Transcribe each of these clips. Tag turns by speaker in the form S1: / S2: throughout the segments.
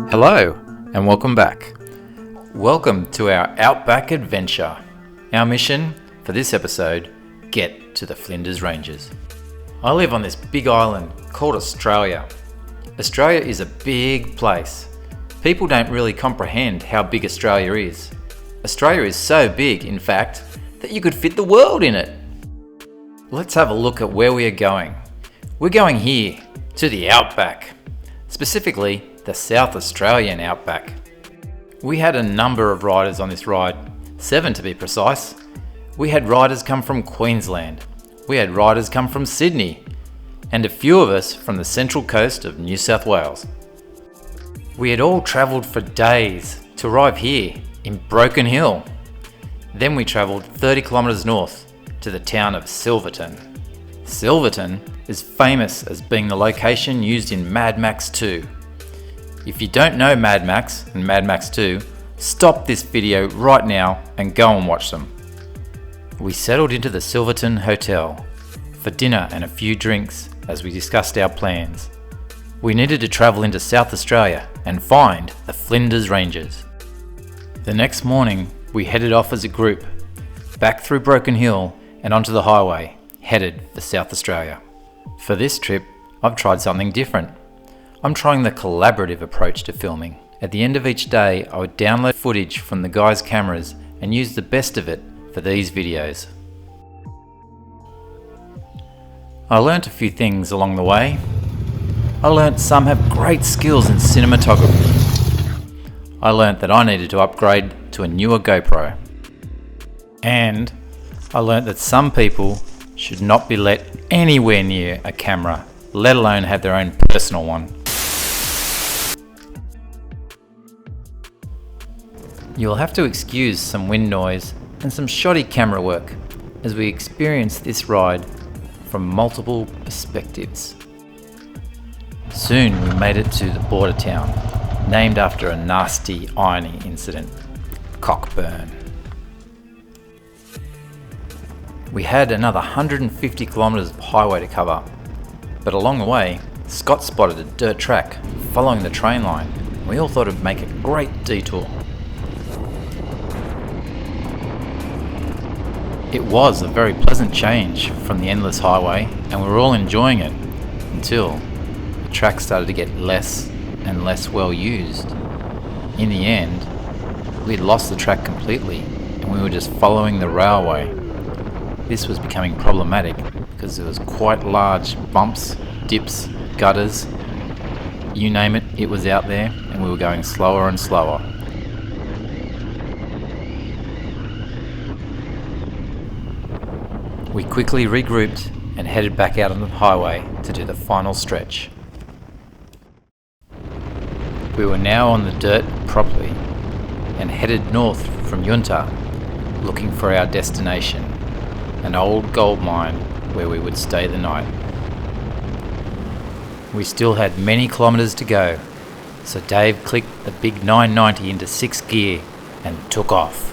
S1: Hello and welcome back. Welcome to our Outback adventure. Our mission for this episode, get to the Flinders Ranges. I live on this big island called Australia. Australia is a big place. People don't really comprehend how big Australia is. Australia is so big, in fact, that you could fit the world in it. Let's have a look at where we are going. We're going here, to the Outback, specifically the South Australian Outback. We had a number of riders on this ride, 7 to be precise. We had riders come from Queensland, we had riders come from Sydney, and a few of us from the central coast of New South Wales. We had all travelled for days to arrive here in Broken Hill. Then we travelled 30 kilometres north to the town of Silverton. Silverton is famous as being the location used in Mad Max 2. If you don't know Mad Max and Mad Max 2, stop this video right now and go and watch them. We settled into the Silverton Hotel for dinner and a few drinks as we discussed our plans. We needed to travel into South Australia and find the Flinders Ranges. The next morning, we headed off as a group, back through Broken Hill and onto the highway, headed for South Australia. For this trip, I've tried something different. I'm trying the collaborative approach to filming. At the end of each day, I would download footage from the guys' cameras and use the best of it for these videos. I learnt a few things along the way. I learnt some have great skills in cinematography. I learnt that I needed to upgrade to a newer GoPro. And I learnt that some people should not be let anywhere near a camera, let alone have their own personal one. You'll have to excuse some wind noise and some shoddy camera work as we experience this ride from multiple perspectives. Soon we made it to the border town, named after a nasty irony incident, Cockburn. We had another 150 kilometres of highway to cover, but along the way, Scott spotted a dirt track following the train line, and we all thought it would make a great detour. It was a very pleasant change from the endless highway, and we were all enjoying it until the track started to get less and less well used. In the end, we had lost the track completely and we were just following the railway. This was becoming problematic because there was quite large bumps, dips, gutters, you name it, it was out there, and we were going slower and slower. We quickly regrouped and headed back out on the highway to do the final stretch. We were now on the dirt properly and headed north from Yunta, looking for our destination, an old gold mine where we would stay the night. We still had many kilometres to go, so Dave clicked the big 990 into 6th gear and took off.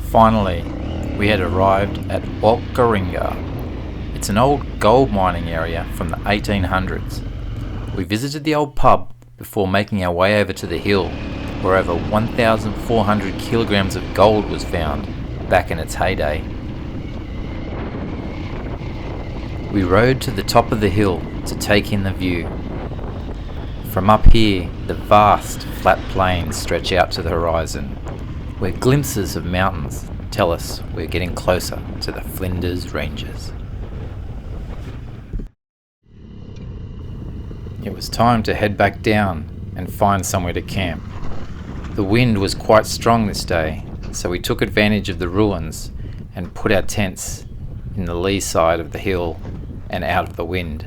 S1: Finally, we had arrived at Walkaringa. It's an old gold mining area from the 1800s. We visited the old pub before making our way over to the hill, where over 1,400 kilograms of gold was found back in its heyday. We rode to the top of the hill to take in the view. From up here, the vast flat plains stretch out to the horizon, where glimpses of mountains tell us we're getting closer to the Flinders Ranges. It was time to head back down and find somewhere to camp. The wind was quite strong this day, so we took advantage of the ruins and put our tents in the lee side of the hill and out of the wind.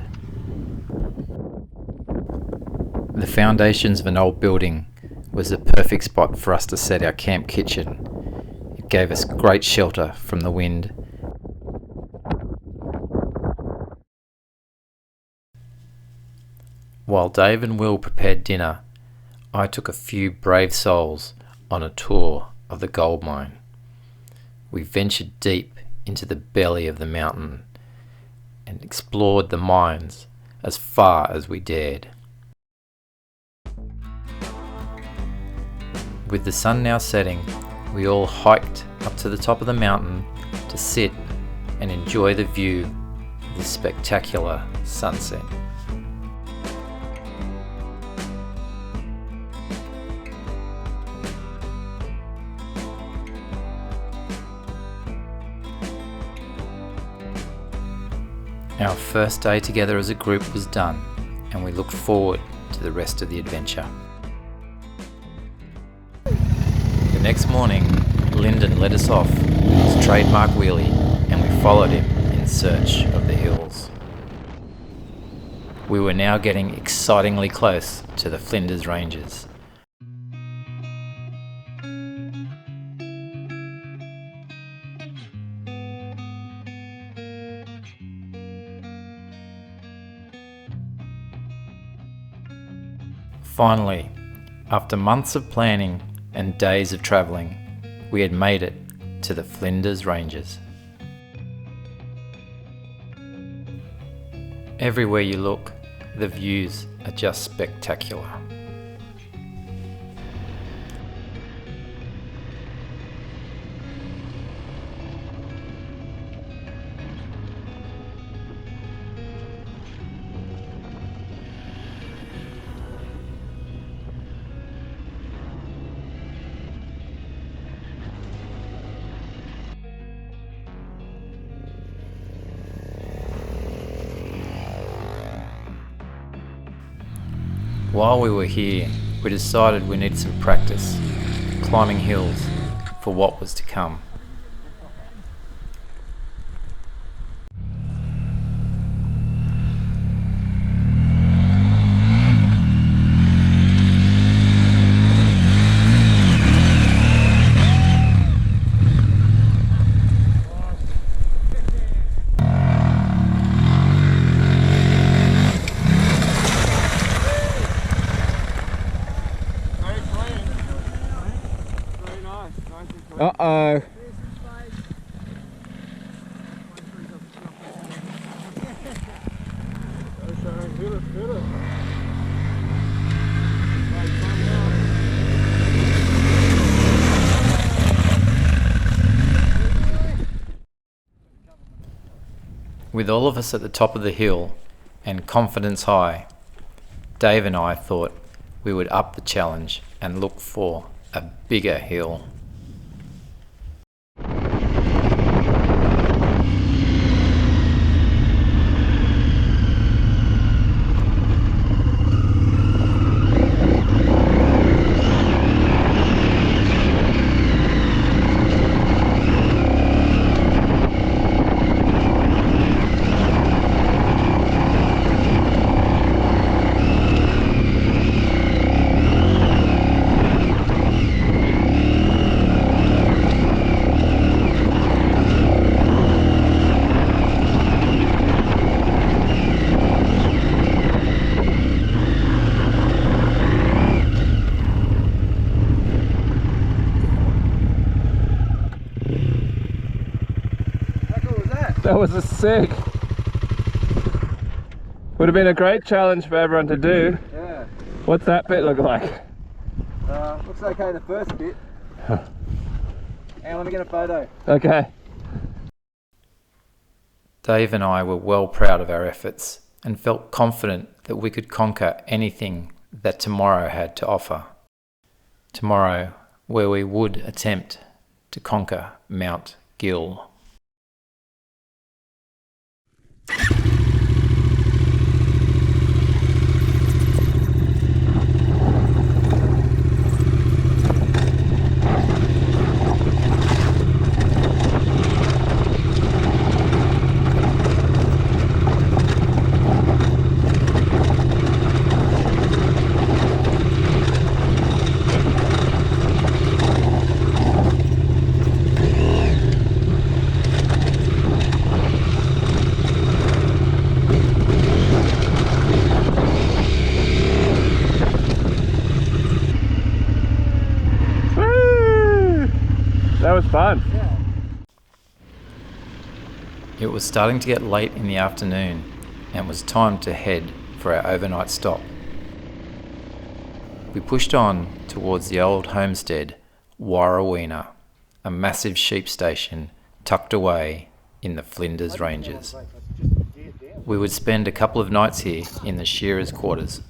S1: The foundations of an old building was the perfect spot for us to set our camp kitchen. It gave us great shelter from the wind. While Dave and Will prepared dinner, I took a few brave souls on a tour of the gold mine. we ventured deep into the belly of the mountain and explored the mines as far as we dared. With the sun now setting, we all hiked up to the top of the mountain to sit and enjoy the view of this spectacular sunset. Our first day together as a group was done, and we looked forward to the rest of the adventure. The next morning, Lyndon led us off his trademark wheelie, and we followed him in search of the hills. We were now getting excitingly close to the Flinders Ranges. Finally, after months of planning and days of travelling, we had made it to the Flinders Ranges. Everywhere you look, the views are just spectacular. While we were here, we decided we needed some practice climbing hills for what was to come.
S2: Uh-oh.
S1: With all of us at the top of the hill and confidence high, Dave and I thought we would up the challenge and look for a bigger hill.
S2: That was a sick. Would have been a great challenge for everyone to do.
S3: Yeah.
S2: What's that bit look like?
S3: Looks okay the first bit. Hey, let me get a photo.
S2: Okay.
S1: Dave and I were well proud of our efforts and felt confident that we could conquer anything that tomorrow had to offer. Tomorrow, where we would attempt to conquer Mount Gill. It was starting to get late in the afternoon and it was time to head for our overnight stop. We pushed on towards the old homestead, Warraweena, a massive sheep station tucked away in the Flinders Ranges. We would spend a couple of nights here in the shearers' quarters.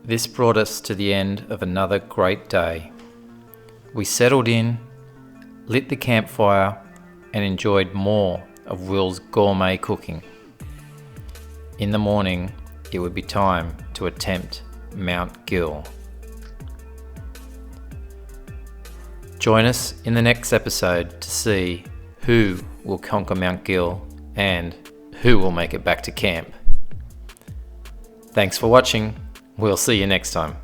S1: This brought us to the end of another great day. We settled in, lit the campfire, and enjoyed more of Will's gourmet cooking. In the morning, it would be time to attempt Mount Gill. Join us in the next episode to see who will conquer Mount Gill and who will make it back to camp. Thanks for watching. We'll see you next time.